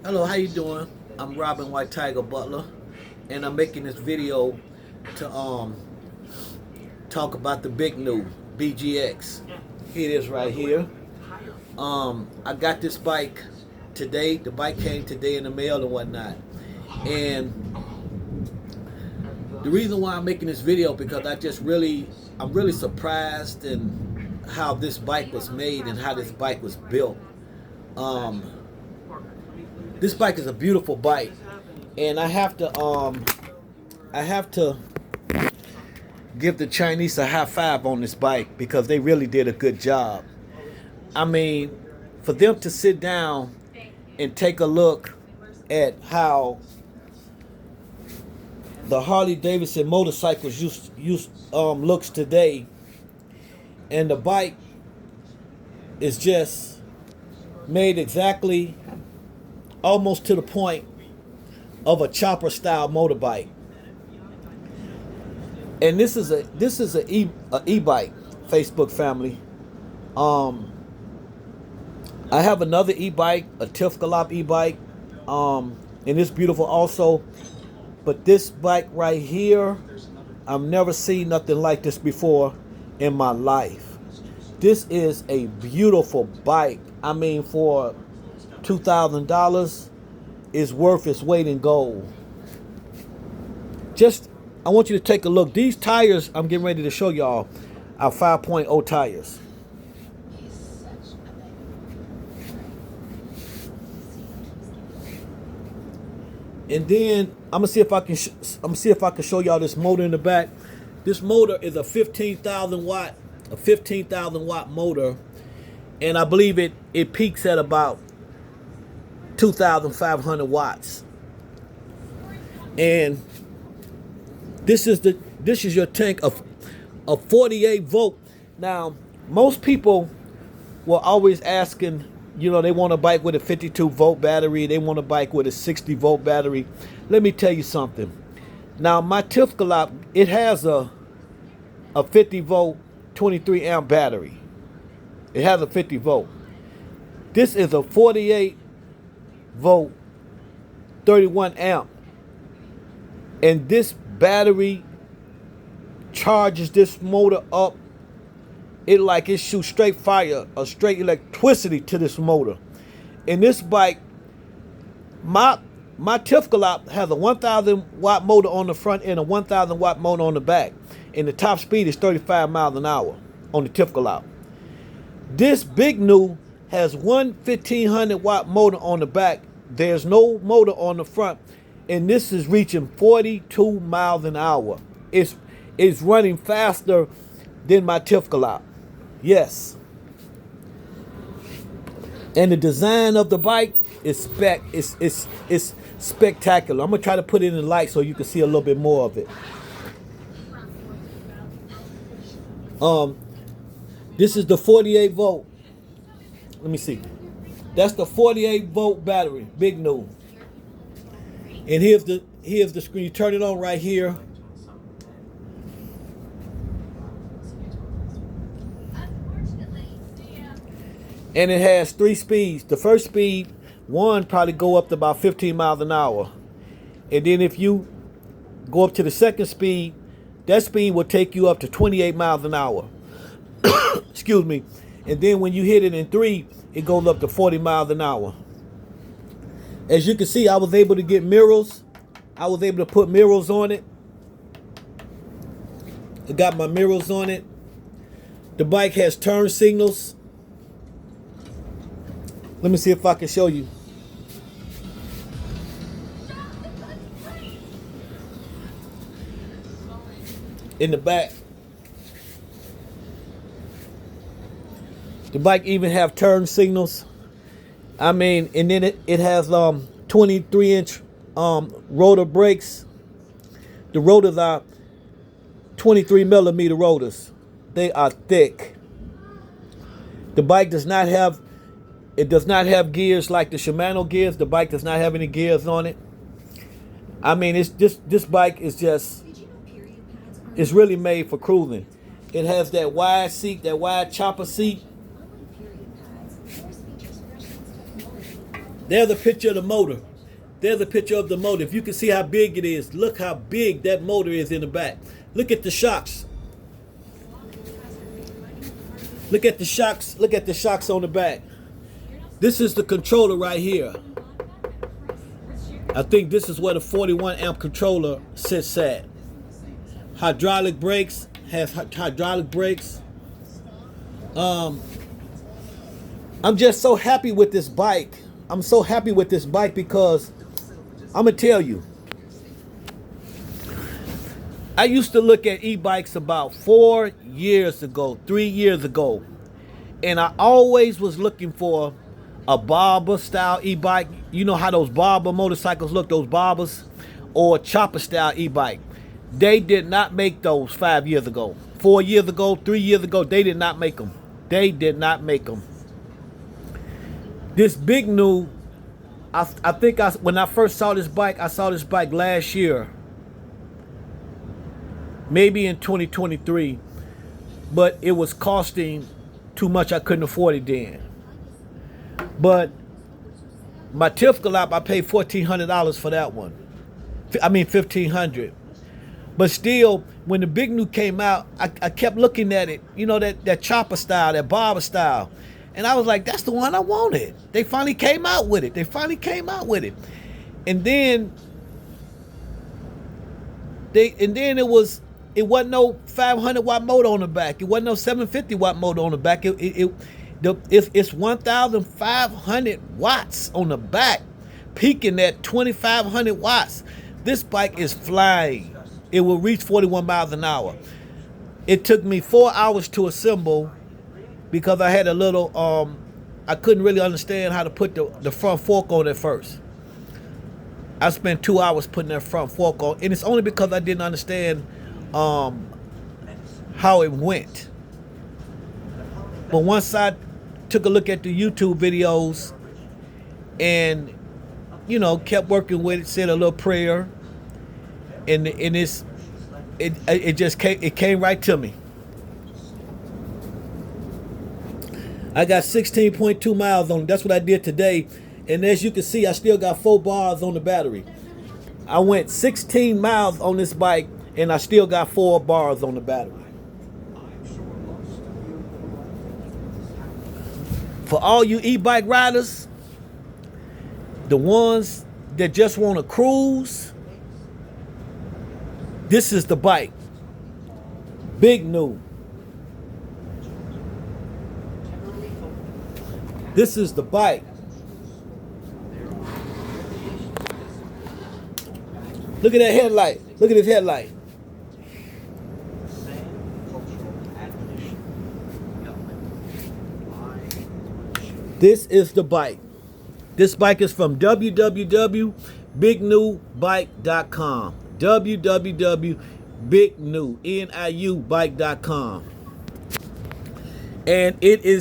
Hello, how you doing? I'm Robin Whitetiger Butler, and I'm making this video to talk about the bigniu BGX. Here it is right here. I got this bike today. The bike came today in the mail and whatnot. And the reason why I'm making this video because I'm really surprised in how this bike was made and how this bike was built. Um, this bike is a beautiful bike, and I have to give the Chinese a high five on this bike because they really did a good job. I mean, for them to sit down and take a look at how the Harley Davidson motorcycles looks today, and the bike is just made exactly almost to the point of a chopper style motorbike. And this is a e-bike, Facebook family. I have another e-bike, a Tifkalop e-bike, and it's beautiful also. But this bike right here, I've never seen nothing like this before in my life. This is a beautiful bike. I mean, for $2,000 is worth its weight in gold. I want you to take a look. These tires I'm getting ready to show y'all are 5.0 tires. And then I'm gonna see if I can show y'all this motor in the back. This motor is a 15,000 watt motor, and I believe it peaks at about 2,500 watts. And this is your tank of 48 volt. Now, most people were always asking, they want a bike with a 52 volt battery. They want a bike with a 60 volt battery. Let me tell you something. Now, my Tifkalop, it has a 50 volt, 23 amp battery. It has a 50 volt. This is a 48 volt, 31 amp. And this battery charges this motor up. It shoots straight fire or straight electricity to this motor. And this bike, my Tifkalop has a 1,000 watt motor on the front and a 1,000 watt motor on the back. And the top speed is 35 miles an hour on the Tifkalop. This bigniu has one 1,500 watt motor on the back. There's no motor on the front. And this is reaching 42 miles an hour. It's running faster than my Tifkalop. Yes. And the design of the bike is spectacular. I'm gonna try to put it in the light so you can see a little bit more of it. This is the 48 volt. Let me see. That's the 48 volt battery, bigniu. And here's the screen. You turn it on right here. And it has 3 speeds. The first speed, one probably go up to about 15 miles an hour. And then if you go up to the second speed, that speed will take you up to 28 miles an hour. Excuse me. And then when you hit it in 3, it goes up to 40 miles an hour. As you can see, I was able to get mirrors. I was able to put mirrors on it. I got my mirrors on it. The bike has turn signals. Let me see if I can show you. In the back. The bike even have turn signals. I mean, and then it has 23-inch rotor brakes. The rotors are 23 millimeter rotors. They are thick. The bike does not have gears like the Shimano gears. The bike does not have any gears on it. I mean, this bike is it's really made for cruising. It has that wide seat, that wide chopper seat. There's a picture of the motor. There's a picture of the motor. If you can see how big it is, look how big that motor is in the back. Look at the shocks. Look at the shocks. Look at the shocks on the back. This is the controller right here. I think this is where the 41 amp controller sits at. Hydraulic brakes, has hydraulic brakes. I'm just so happy with this bike. I'm so happy with this bike because I'm gonna tell you, I used to look at e-bikes about 4 years ago, 3 years ago, and I always was looking for a barber style e-bike. You know how those barber motorcycles look, those barbers, or chopper style e-bike. They did not make those 5 years ago, 4 years ago, 3 years ago. They did not make them. They did not make them. This bigniu, I think when I first saw this bike, I saw this bike last year, maybe in 2023, but it was costing too much. I couldn't afford it then. But my TIF Galop, I paid $1,400 for that one. I mean $1,500. But still, when the bigniu came out, I kept looking at it. You know, that chopper style, that barber style. And I was like, that's the one I wanted. They finally came out with it. And then it wasn't no 500 watt motor on the back. It wasn't no 750 watt motor on the back. It's 1,500 watts on the back, peaking at 2,500 watts. This bike is flying. It will reach 41 miles an hour. It took me 4 hours to assemble because I had a little, I couldn't really understand how to put the front fork on at first. I spent 2 hours putting that front fork on, and it's only because I didn't understand how it went. But once I took a look at the YouTube videos and, you know, kept working with it, said a little prayer, and it just came right to me. I got 16.2 miles on it. That's what I did today. And as you can see, I still got 4 bars on the battery. I went 16 miles on this bike and I still got 4 bars on the battery. For all you e-bike riders, the ones that just want to cruise, this is the bike. Bigniu. This is the bike. Look at that headlight. Look at this headlight. This is the bike. This bike is from www.bigniubike.com. www.bigniubike.com. And it is